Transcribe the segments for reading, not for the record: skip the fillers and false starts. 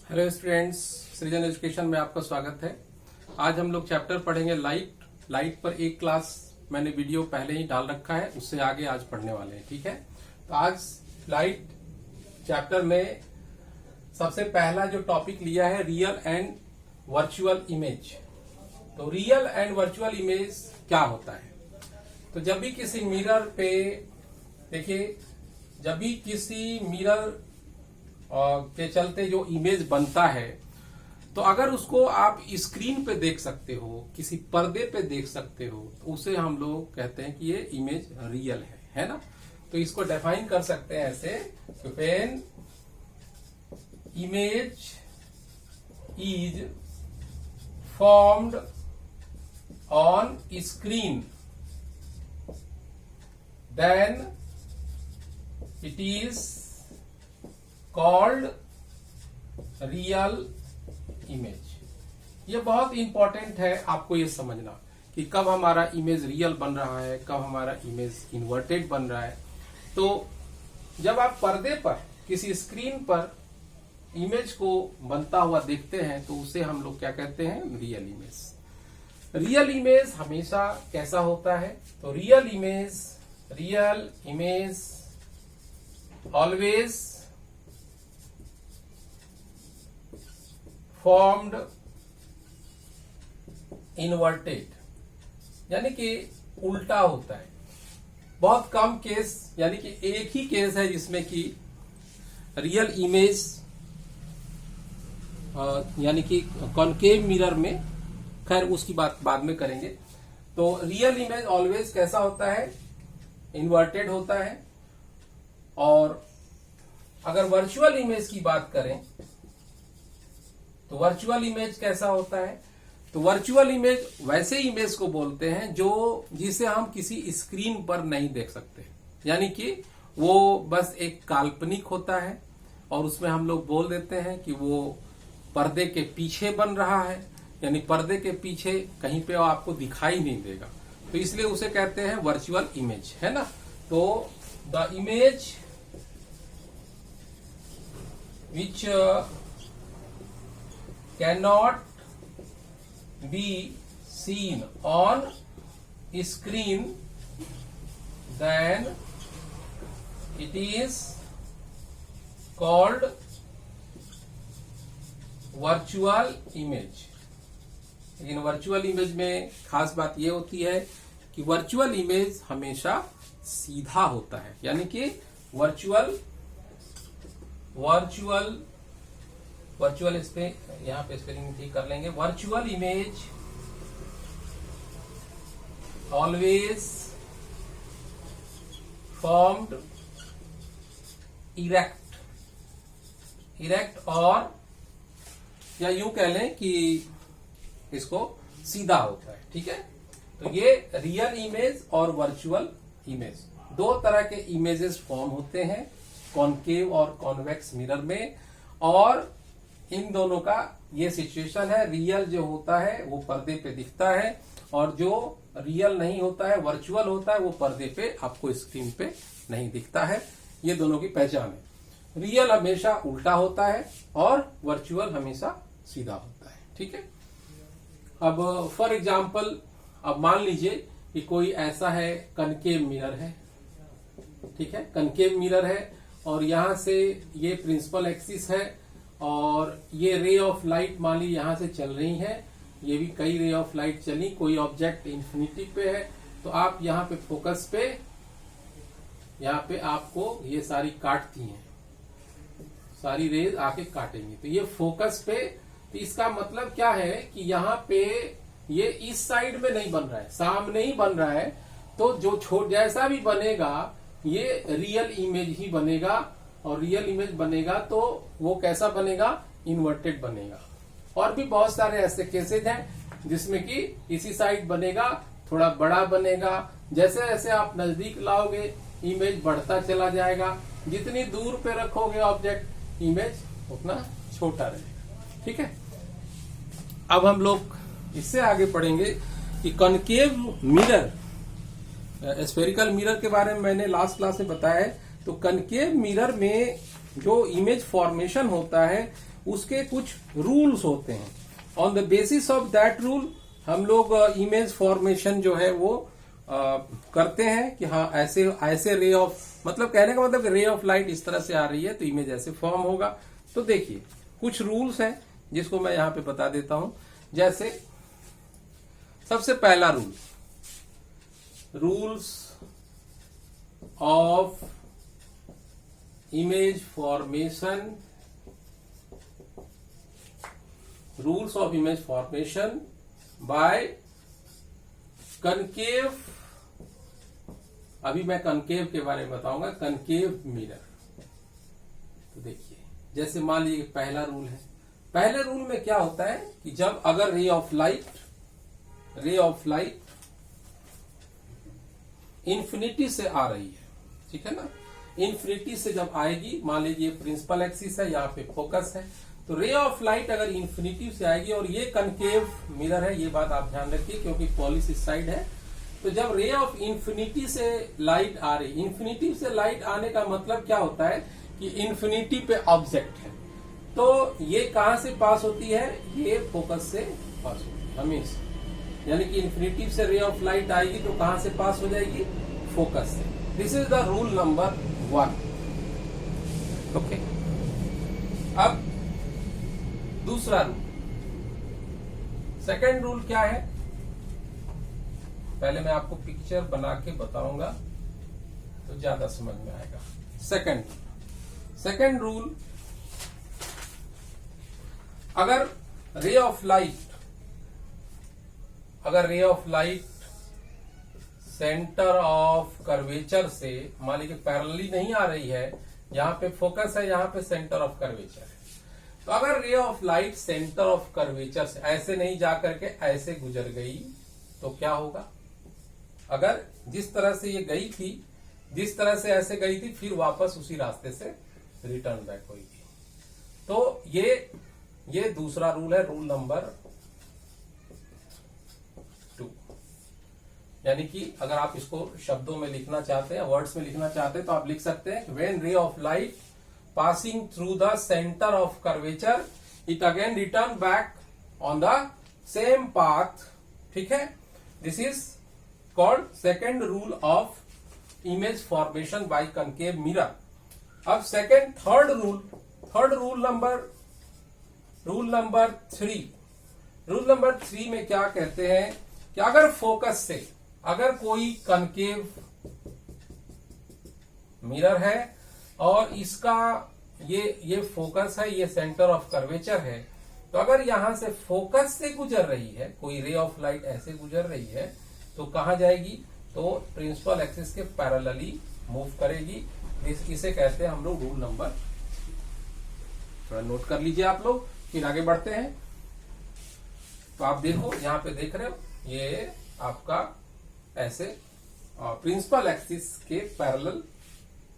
Hello students, सृजन education में आपका स्वागत है। आज हम लोग चैप्टर पढ़ेंगे लाइट पर एक क्लास मैंने वीडियो पहले ही डाल रखा है, उससे आगे आज पढ़ने वाले हैं। ठीक है, तो आज लाइट चैप्टर में सबसे पहला जो टॉपिक लिया है रियल एंड वर्चुअल इमेज। तो रियल एंड वर्चुअल इमेज क्या होता है? तो जब भी किसी मिरर पे देखिए, जब भी किसी मिरर के चलते जो इमेज बनता है, तो अगर उसको आप स्क्रीन पे देख सकते हो, किसी पर्दे पे देख सकते हो, तो उसे हम लोग कहते हैं कि ये इमेज रियल है ना। तो इसको डिफाइन कर सकते हैं ऐसे, when image is formed on screen then it is called real image. ये बहुत इंपॉर्टेंट है आपको ये समझना कि कब हमारा इमेज रियल बन रहा है, कब हमारा इमेज इन्वर्टेड बन रहा है। तो जब आप पर्दे पर किसी स्क्रीन पर इमेज को बनता हुआ देखते हैं, तो उसे हम लोग क्या कहते हैं? Real image. रियल इमेज हमेशा कैसा होता है? तो real image always formed inverted, यानी कि उल्टा होता है। बहुत कम केस, यानी कि एक ही केस है जिसमें कि रियल इमेज यानी कि कॉनकेव मिरर में, खैर उसकी बात बाद में करेंगे। तो रियल इमेज ऑलवेज कैसा होता है? इन्वर्टेड होता है। और अगर वर्चुअल इमेज की बात करें तो वर्चुअल इमेज कैसा होता है? तो वर्चुअल इमेज वैसे इमेज को बोलते हैं जिसे हम किसी स्क्रीन पर नहीं देख सकते, यानी कि वो बस एक काल्पनिक होता है और उसमें हम लोग बोल देते हैं कि वो पर्दे के पीछे बन रहा है, यानी पर्दे के पीछे कहीं पे आपको दिखाई नहीं देगा, तो इसलिए उसे कहते हैं वर्चुअल इमेज, है ना। तो the image which cannot be seen on screen, then it is called virtual image। लेकिन वर्चुअल इमेज में खास बात यह होती है कि वर्चुअल इमेज हमेशा सीधा होता है, यानी कि वर्चुअल इस पे यहां पे स्पेलिंग ठीक कर लेंगे। Virtual image always formed erect और या यूं कह लें कि इसको सीधा होता है। ठीक है, तो ये रियल इमेज और वर्चुअल इमेज दो तरह के इमेजेस फॉर्म होते हैं, कॉनकेव और कॉन्वेक्स मिरर में। और इन दोनों का ये सिचुएशन है, रियल जो होता है वो पर्दे पे दिखता है, और जो रियल नहीं होता है, वर्चुअल होता है, वो पर्दे पे आपको स्क्रीन पे नहीं दिखता है। ये दोनों की पहचान है। रियल हमेशा उल्टा होता है और वर्चुअल हमेशा सीधा होता है। ठीक है, अब फॉर एग्जाम्पल, अब मान लीजिए कि कोई ऐसा है, कनकेव मिरर है। ठीक है, कनकेव मिरर है और यहां से ये प्रिंसिपल एक्सिस है और ये रे ऑफ लाइट मान ली यहां से चल रही है, ये भी कई रे ऑफ लाइट चली, कोई ऑब्जेक्ट इंफिनिटी पे है, तो आप यहाँ पे फोकस पे, यहाँ पे आपको ये सारी काटती हैं, सारी रेज आके काटेंगे, तो ये फोकस पे। तो इसका मतलब क्या है कि यहाँ पे ये इस साइड में नहीं बन रहा है, सामने ही बन रहा है। तो जो जैसा भी बनेगा ये रियल इमेज ही बनेगा, और रियल इमेज बनेगा तो वो कैसा बनेगा? इन्वर्टेड बनेगा। और भी बहुत सारे ऐसे केसेज हैं जिसमें कि इसी साइड बनेगा, थोड़ा बड़ा बनेगा, जैसे जैसे आप नजदीक लाओगे इमेज बढ़ता चला जाएगा, जितनी दूर पे रखोगे ऑब्जेक्ट इमेज उतना छोटा रहेगा। ठीक है, अब हम लोग इससे आगे पढ़ेंगे कि कॉनकेव मिरर, स्फेरिकल मिरर के बारे में मैंने लास्ट क्लास में बताया है। तो कनकेव मिरर में जो इमेज फॉर्मेशन होता है उसके कुछ रूल्स होते हैं। On the basis of that rule हम लोग इमेज फॉर्मेशन जो है वो करते हैं कि हाँ ऐसे ऐसे रे ऑफ, मतलब कहने का मतलब रे ऑफ लाइट इस तरह से आ रही है तो इमेज ऐसे फॉर्म होगा। तो देखिए कुछ रूल्स हैं जिसको मैं यहां पे बता देता हूं। जैसे सबसे पहला rule, rules of image formation, rules of image formation by concave. अभी मैं कनकेव के बारे में बताऊंगा, कनकेव मिरर। तो देखिए जैसे मान लीजिए पहला रूल है, पहले रूल में क्या होता है कि जब अगर रे ऑफ लाइट इंफिनिटी से आ रही है, ठीक है ना, इंफिनिटी से जब आएगी, मान लीजिए प्रिंसिपल एक्सिस है, यहाँ पे फोकस है, तो रे ऑफ लाइट अगर इंफिनिटी से आएगी, और ये कनकेव मिरर है, ये बात आप ध्यान रखिए क्योंकि पॉलिश इस साइड है। तो जब रे ऑफ इंफिनिटी से लाइट आ रही, इंफिनिटी से लाइट आने का मतलब क्या होता है कि इंफिनिटी पे ऑब्जेक्ट है, तो ये कहां से पास होती है, ये फोकस से पास होती है हमेशा। यानी कि इंफिनिटी से रे ऑफ लाइट आएगी तो कहां से पास हो जाएगी, फोकस से। This is the rule number 1। Okay, अब दूसरा रूल, सेकंड रूल क्या है, पहले मैं आपको पिक्चर बना के बताऊंगा तो ज्यादा समझ में आएगा। सेकंड रूल, अगर ray of light centre of curvature से, मान लीजिए पैरेलली नहीं आ रही है, यहां पे फोकस है, यहां पे सेंटर ऑफ कर्वेचर है, तो अगर ray of light centre of curvature से ऐसे नहीं जाकर के ऐसे गुजर गई तो क्या होगा, अगर जिस तरह से ये गई थी, जिस तरह से ऐसे गई थी, फिर वापस उसी रास्ते से रिटर्न बैक होगी। तो ये दूसरा रूल है, रूल नंबर 2। यानी कि अगर आप इसको शब्दों में लिखना चाहते हैं, वर्ड्स में लिखना चाहते हैं, तो आप लिख सकते हैं when ray of light passing through the center of curvature it again return back on the same path, ठीक है। This is called second rule of image formation by concave mirror। अब third rule number 3। Rule number 3 में क्या कहते हैं कि अगर focus से, अगर कोई कनकेव मिरर है और इसका ये फोकस है, ये सेंटर ऑफ कर्वेचर है, तो अगर यहां से फोकस से गुजर रही है, कोई रे ऑफ लाइट ऐसे गुजर रही है, तो कहां जाएगी, तो प्रिंसिपल एक्सिस के पैरेलली मूव करेगी। इसे कहते हैं हम लोग रूल नंबर, थोड़ा नोट कर लीजिए आप लोग, फिर आगे बढ़ते हैं। तो आप देखो, यहां पे देख रहे हो, ये आपका ऐसे प्रिंसिपल एक्सिस के पैरेलल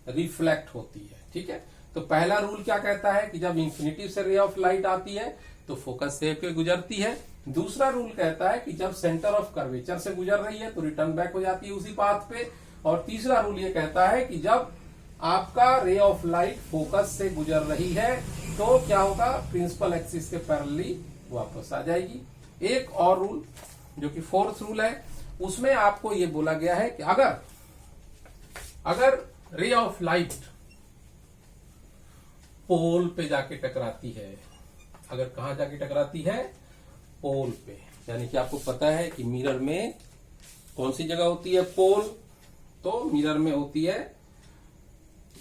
रिफ्लेक्ट होती है, ठीक है। तो पहला रूल क्या कहता है कि जब इंफिनिटी से रे ऑफ लाइट आती है तो फोकस से होकर गुजरती है। दूसरा रूल कहता है कि जब सेंटर ऑफ कर्वेचर से गुजर रही है तो रिटर्न बैक हो जाती है उसी पाथ पे। और तीसरा रूल ये कहता है कि जब आपका रे ऑफ लाइट फोकस से गुजर रही है तो क्या होगा, प्रिंसिपल एक्सिस के पैरेलली वापस आ जाएगी। एक और रूल जो कि फोर्थ रूल है, उसमें आपको ये बोला गया है कि अगर रे ऑफ लाइट पोल पे जाके टकराती है, अगर कहां जाके टकराती है, पोल पे, यानी कि आपको पता है कि मिरर में कौन सी जगह होती है, पोल। तो मिरर में होती है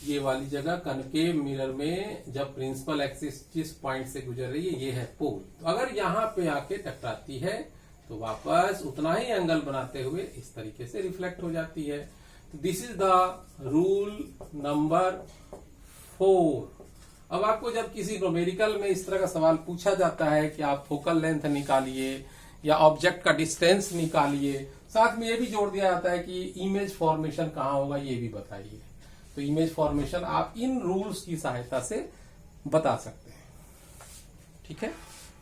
ये वाली जगह, कनकेव मिरर में जब प्रिंसिपल एक्सिस जिस पॉइंट से गुजर रही है ये है पोल। तो अगर यहां पे आके टकराती है तो वापस उतना ही एंगल बनाते हुए इस तरीके से रिफ्लेक्ट हो जाती है। This is the rule number 4। अब आपको जब किसी न्यूमेरिकल में इस तरह का सवाल पूछा जाता है कि आप फोकल लेंथ निकालिए या ऑब्जेक्ट का डिस्टेंस निकालिए, साथ में ये भी जोड़ दिया जाता है कि इमेज फॉर्मेशन कहाँ होगा ये भी बताइए, तो इमेज फॉर्मेशन आप इन रूल्स की सहायता से बता सकते हैं, ठीक है।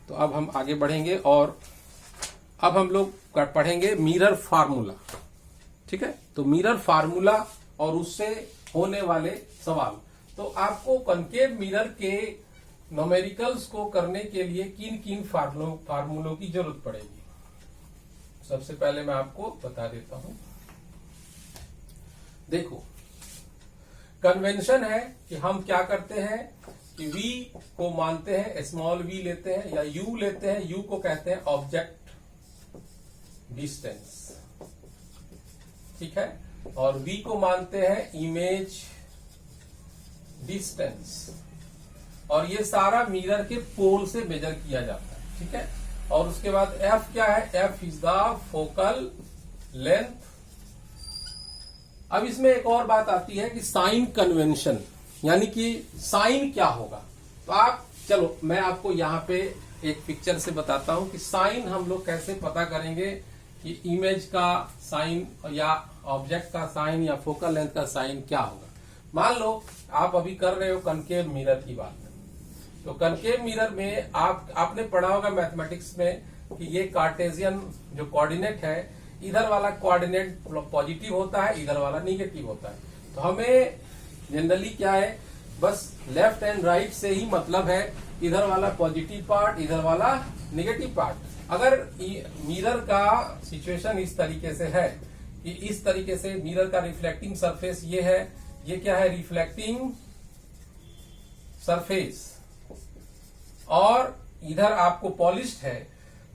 तो अब हम आगे बढ़ेंगे और अब हम लोग पढ़ेंगे मिरर फार्मूला, ठीक है। तो मिरर फार्मूला और उससे होने वाले सवाल। तो आपको कनकेव मिरर के न्यूमेरिकल्स को करने के लिए किन किन फार्मूलों की जरूरत पड़ेगी। सबसे पहले मैं आपको बता देता हूं। देखो, कन्वेंशन है कि हम क्या करते हैं कि v को मानते हैं, स्मॉल v लेते हैं या u लेते हैं। u को कहते हैं ऑब्जेक्ट डिस्टेंस, ठीक है, और v को मानते हैं इमेज डिस्टेंस, और ये सारा मिरर के पोल से मेजर किया जाता है, ठीक है। और उसके बाद f क्या है, f is the focal length. अब इसमें एक और बात आती है कि साइन कन्वेंशन, यानी कि साइन क्या होगा। तो आप चलो मैं आपको यहाँ पे एक पिक्चर से बताता हूं कि साइन हम लोग कैसे पता करेंगे कि इमेज का साइन या ऑब्जेक्ट का साइन या फोकल लेंथ का साइन क्या होगा। मान लो आप अभी कर रहे हो कनकेव मिरर की बात, तो कनकेव मिरर में आपने पढ़ा होगा मैथमेटिक्स में कि ये कार्टेशियन जो कोऑर्डिनेट है, इधर वाला कोऑर्डिनेट पॉजिटिव होता है, इधर वाला निगेटिव होता है। तो हमें जनरली क्या है, बस लेफ्ट एंड राइट से ही मतलब है, इधर वाला पॉजिटिव पार्ट, इधर वाला निगेटिव पार्ट। अगर मिरर का सिचुएशन इस तरीके से है कि इस तरीके से मिरर का रिफ्लेक्टिंग सरफेस ये है, ये क्या है, रिफ्लेक्टिंग सरफेस, और इधर आपको पॉलिश्ड है,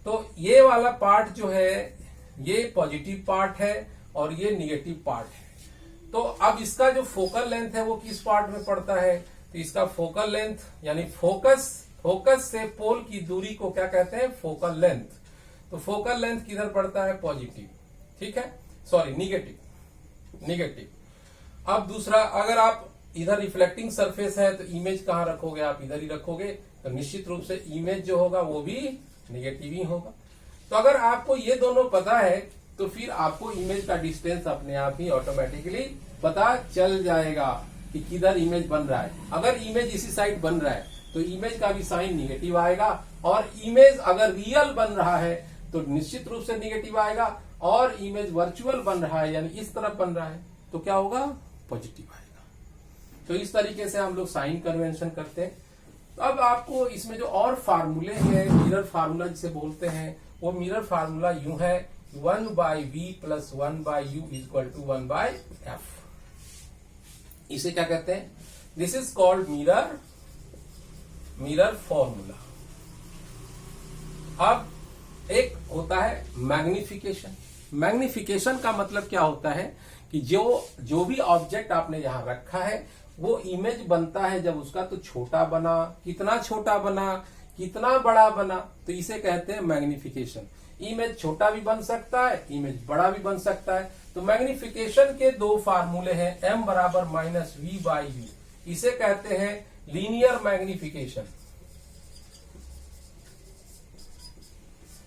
तो ये वाला पार्ट जो है ये पॉजिटिव पार्ट है और ये निगेटिव पार्ट है। तो अब इसका जो फोकल लेंथ है वो किस पार्ट में पड़ता है, तो इसका फोकल लेंथ यानी फोकस से पोल की दूरी को क्या कहते हैं, फोकल लेंथ। तो फोकल लेंथ किधर पड़ता है, पॉजिटिव, ठीक है, सॉरी निगेटिव। अब दूसरा, अगर आप इधर रिफ्लेक्टिंग सरफेस है तो इमेज कहां रखोगे, आप इधर ही रखोगे, तो निश्चित रूप से इमेज जो होगा वो भी निगेटिव ही होगा। तो अगर आपको ये दोनों पता है तो फिर आपको इमेज का डिस्टेंस अपने आप ही ऑटोमेटिकली पता चल जाएगा कि किधर इमेज बन रहा है। अगर इमेज इसी साइड बन रहा है तो इमेज का भी साइन निगेटिव आएगा, और इमेज अगर रियल बन रहा है तो निश्चित रूप से निगेटिव आएगा, और इमेज वर्चुअल बन रहा है यानी इस तरफ बन रहा है तो क्या होगा, पॉजिटिव आएगा। तो इस तरीके से हम लोग साइन कन्वेंशन करते हैं। तो अब आपको इसमें जो और फार्मूले हैं, मिरर फार्मूला जिसे बोलते हैं, वो मिरर फार्मूला यूं है, 1/v + 1/u = 1/f। इसे क्या कहते हैं, this is called mirror formula. अब एक होता है मैग्निफिकेशन। मैग्निफिकेशन का मतलब क्या होता है कि जो भी ऑब्जेक्ट आपने यहां रखा है वो इमेज बनता है जब उसका तो छोटा बना, कितना छोटा बना, कितना बड़ा बना, तो इसे कहते हैं मैग्निफिकेशन। इमेज छोटा भी बन सकता है, इमेज बड़ा भी बन सकता है। तो मैग्निफिकेशन के दो फार्मूले हैं, m = -v/u, इसे कहते हैं लीनियर मैग्निफिकेशन,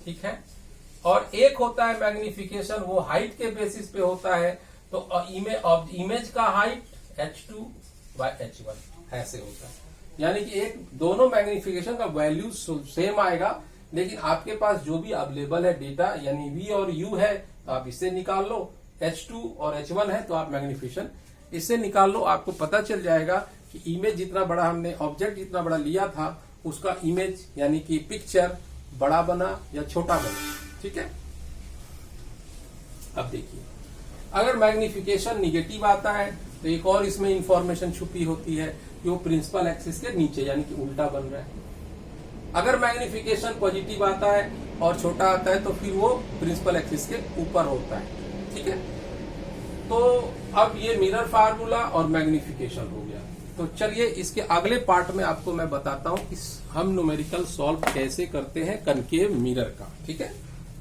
ठीक है। और एक होता है मैग्निफिकेशन, वो हाइट के बेसिस पे होता है, तो इमेज का हाइट h2/h1 ऐसे होता है। यानी कि एक दोनों मैग्निफिकेशन का वैल्यू सेम आएगा, लेकिन आपके पास जो भी अवेलेबल है डेटा यानी v और u है तो आप इससे निकाल लो, h2 और h1 है तो आप मैग्निफिकेशन इससे निकाल लो। आपको पता चल जाएगा कि इमेज जितना बड़ा हमने ऑब्जेक्ट जितना बड़ा लिया था उसका इमेज यानी कि पिक्चर बड़ा बना या छोटा बना, ठीक है। अब देखिए, अगर मैग्निफिकेशन निगेटिव आता है तो एक और इसमें इंफॉर्मेशन छुपी होती है कि वो प्रिंसिपल एक्सिस के नीचे यानी कि उल्टा बन रहा है। अगर मैग्निफिकेशन पॉजिटिव आता है और छोटा आता है तो फिर वो प्रिंसिपल एक्सिस के ऊपर होता है, ठीक है। तो अब ये मिरर फार्मूला और मैग्निफिकेशन हो गया। तो चलिए इसके अगले पार्ट में आपको मैं बताता हूं कि हम न्यूमेरिकल सॉल्व कैसे करते हैं कनकेव मिरर का, ठीक है।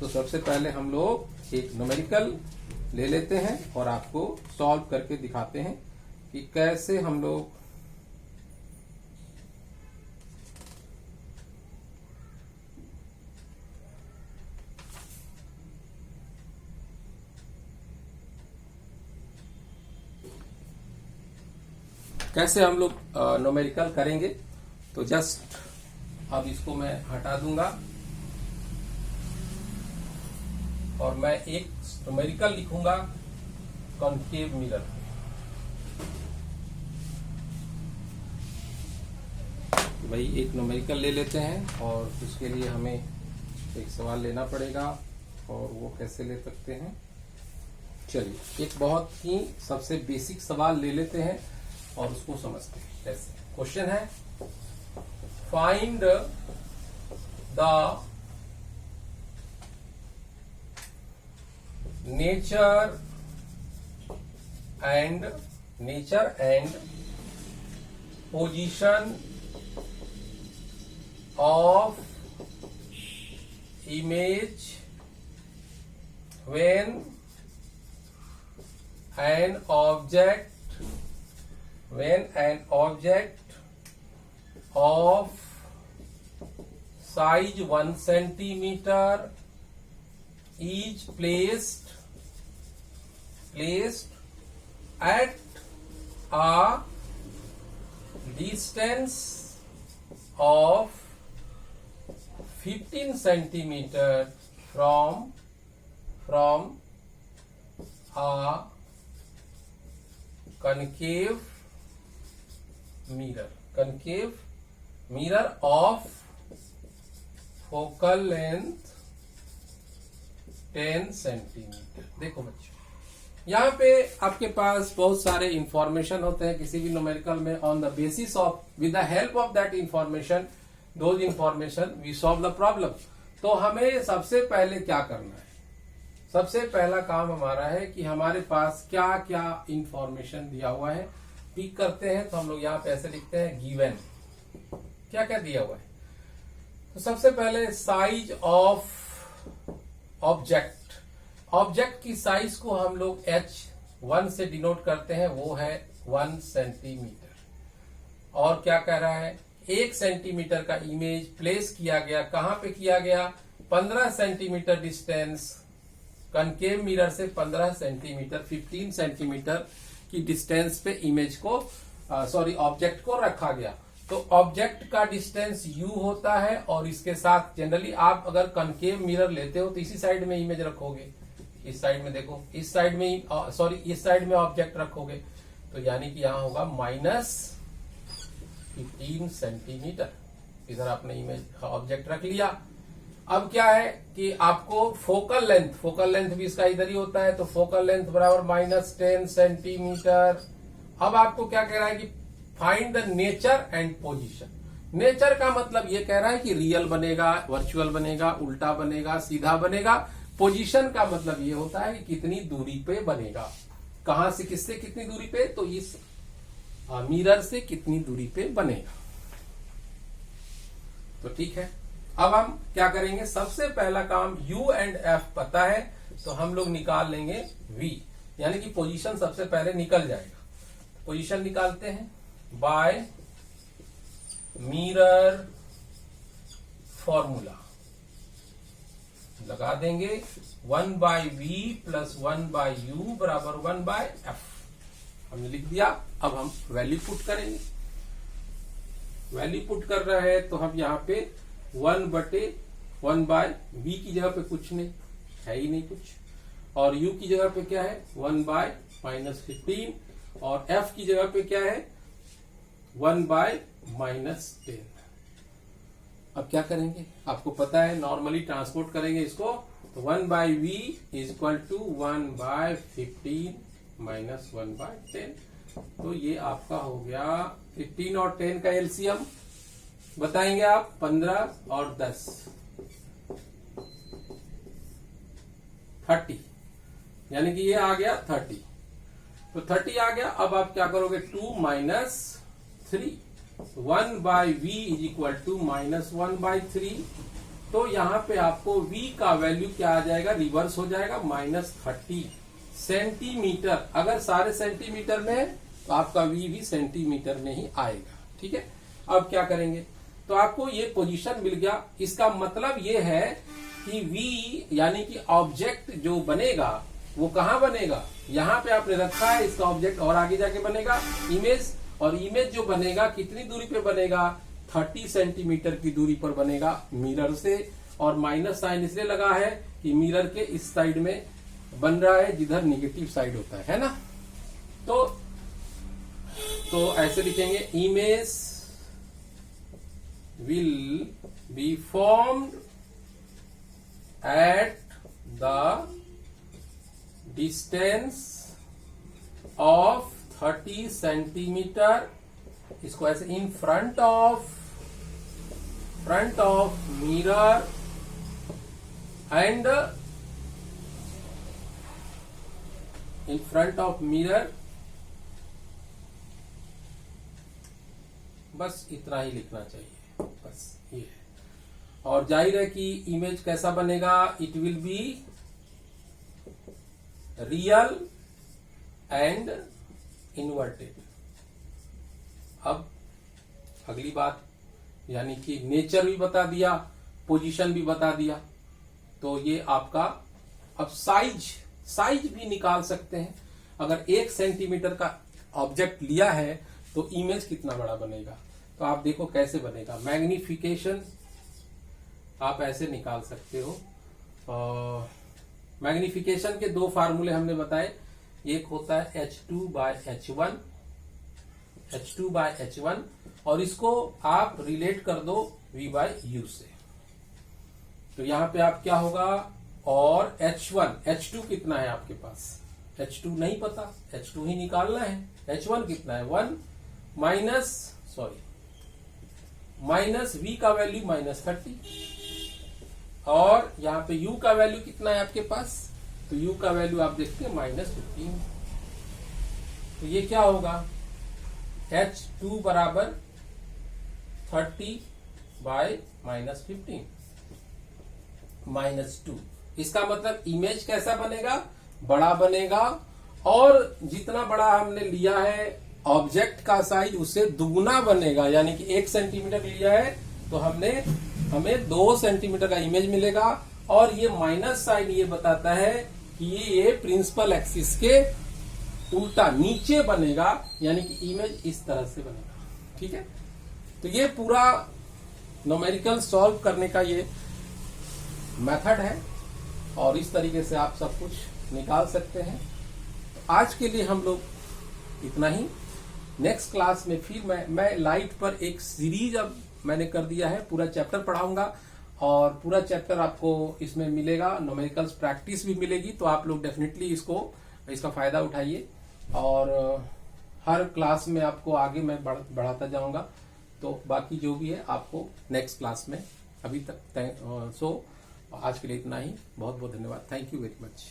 तो सबसे पहले हम लोग एक न्यूमेरिकल ले लेते हैं और आपको सॉल्व करके दिखाते हैं कि कैसे हम लोग न्यूमेरिकल करेंगे। तो जस्ट अब इसको मैं हटा दूंगा और मैं एक न्यूमेरिकल लिखूंगा कॉन्केव मिरर। भाई एक न्यूमेरिकल ले लेते हैं और उसके लिए हमें एक सवाल लेना पड़ेगा, और वो कैसे ले सकते हैं। चलिए एक बहुत ही सबसे बेसिक सवाल ले लेते हैं और उसको समझते हैं कैसे। क्वेश्चन है, find the nature and position of image when an object of size 1 centimeter is placed at a distance of 15 centimeter from a concave mirror of focal length 10 centimetre. देखो बच्चों, यहाँ पे आपके पास बहुत सारे इंफॉर्मेशन होते हैं किसी भी न्यूमेरिकल में। On the basis of, with the help of that information, those information we solve the problem. तो हमें सबसे पहले क्या करना है, सबसे पहला काम हमारा है कि हमारे पास क्या क्या इंफॉर्मेशन दिया हुआ है पिक करते हैं। तो हम लोग यहाँ पे ऐसे लिखते हैं, गिवन क्या क्या दिया हुआ है। तो सबसे पहले साइज ऑफ ऑब्जेक्ट की साइज को हम लोग H1 से डिनोट करते हैं, वो है 1 सेंटीमीटर। और क्या कह रहा है, 1 सेंटीमीटर का इमेज प्लेस किया गया, कहां पे किया गया, 15 सेंटीमीटर डिस्टेंस, कनकेव मिरर से 15 सेंटीमीटर 15 सेंटीमीटर की डिस्टेंस पे इमेज को ऑब्जेक्ट को रखा गया। तो ऑब्जेक्ट का डिस्टेंस u होता है, और इसके साथ जनरली आप अगर कनकेव मिरर लेते हो तो इसी साइड में इमेज रखोगे। इस साइड में देखो, इस साइड में इस साइड में ऑब्जेक्ट रखोगे, तो यानी कि यहां होगा -15 सेंटीमीटर। इधर आपने इमेज ऑब्जेक्ट रख लिया। अब क्या है कि आपको फोकल लेंथ भी इसका इधर ही होता है, तो फोकल लेंथ बराबर -10 सेंटीमीटर। अब आपको क्या कह रहा है कि find the nature and position. Nature का मतलब ये कह रहा है कि रियल बनेगा, वर्चुअल बनेगा, उल्टा बनेगा, सीधा बनेगा। पोजीशन का मतलब ये होता है कि कितनी दूरी पे बनेगा, कहां से किससे कितनी दूरी पे, तो इस मिरर से कितनी दूरी पे बनेगा। तो ठीक है, अब हम क्या करेंगे, सबसे पहला काम U एंड F पता है, तो हम लोग निकाल लेंगे V, यानी कि पोजीशन सबसे पहले निकल जाएगा। पोजीशन निकालते हैं बाय मिरर फॉर्मूला लगा देंगे, 1/V + 1/U बराबर 1/F हमने लिख दिया। अब हम वैल्यू पुट करेंगे। वैल्यू पुट कर रहे हैं तो हम यहाँ पे 1/1/V की जगह पे कुछ नहीं है, ही नहीं कुछ, और U की जगह पे क्या है 1/-15, और F की जगह पे क्या है 1/-10। अब क्या करेंगे, आपको पता है नॉर्मली ट्रांसपोर्ट करेंगे इसको, तो 1/V = 1/15 - 1/10। तो ये आपका हो गया 15 और 10 का एलसीएम बताएंगे आप, 15 और 10 30, यानी कि ये आ गया 30। तो 30 आ गया। अब आप क्या करोगे, 2 - 3, 1/V = -1/3। तो यहां पे आपको V का वैल्यू क्या आ जाएगा, रिवर्स हो जाएगा, -30 सेंटीमीटर। अगर सारे सेंटीमीटर में है तो आपका V भी सेंटीमीटर में ही आएगा। ठीक है, अब क्या करेंगे, तो आपको ये पोजीशन मिल गया। इसका मतलब ये है कि V यानी कि ऑब्जेक्ट जो बनेगा वो कहां बनेगा, यहां पे आपने रखा है इसका ऑब्जेक्ट, और आगे जाके बनेगा इमेज, और इमेज जो बनेगा कितनी दूरी पे बनेगा, 30 सेंटीमीटर की दूरी पर बनेगा मिरर से। और माइनस साइन इसलिए लगा है कि मिरर के इस साइड में बन रहा है जिधर निगेटिव साइड होता है ना। तो ऐसे लिखेंगे, will be formed at the distance of 30 centimetre. इसको ऐसे in front of mirror and in front of mirror. बस इतना ही लिखना चाहिए, बस ये है. और जाहिर है कि इमेज कैसा बनेगा, it will be real and inverted. अब अगली बात, यानी कि नेचर भी बता दिया, पोजीशन भी बता दिया, तो ये आपका अब साइज भी निकाल सकते हैं. अगर 1 सेंटीमीटर का ऑब्जेक्ट लिया है तो इमेज कितना बड़ा बनेगा, तो आप देखो कैसे बनेगा. मैग्निफिकेशन आप ऐसे निकाल सकते हो. मैग्निफिकेशन के 2 फार्मूले हमने बताए. एक होता है H2/H1 और इसको आप रिलेट कर दो V/U से. तो यहां पे आप क्या होगा, और H2 कितना है आपके पास, H2 नहीं पता, H2 ही निकालना है. H1 कितना है, 1 माइनस V का वैल्यू -30 और यहाँ पे U का वैल्यू कितना है आपके पास, तो U का वैल्यू आप देखते हैं -15. तो ये क्या होगा, H2 बराबर 30/-15 -2. इसका मतलब इमेज कैसा बनेगा, बड़ा बनेगा. और जितना बड़ा हमने लिया है ऑब्जेक्ट का साइज उससे दुगुना बनेगा. यानी कि 1 सेंटीमीटर लिया है तो हमें 2 सेंटीमीटर का इमेज मिलेगा. और ये माइनस साइन ये बताता है कि ये प्रिंसिपल एक्सिस के उल्टा नीचे बनेगा, यानी कि इमेज इस तरह से बनेगा. ठीक है, तो ये पूरा न्यूमेरिकल सॉल्व करने का ये मेथड है और इस तरीके से आप सब कुछ निकाल सकते हैं. आज के लिए हम लोग इतना ही. नेक्स्ट क्लास में फिर मैं लाइट पर एक सीरीज अब मैंने कर दिया है, पूरा चैप्टर पढ़ाऊंगा और पूरा चैप्टर आपको इसमें मिलेगा. न्यूमेरिकल्स प्रैक्टिस भी मिलेगी, तो आप लोग डेफिनेटली इसका फायदा उठाइए. और हर क्लास में आपको आगे मैं बढ़ाता जाऊंगा. तो बाकी जो भी है आपको नेक्स्ट क्लास में. अभी तक आज के लिए इतना ही. बहुत बहुत धन्यवाद. Thank you very much.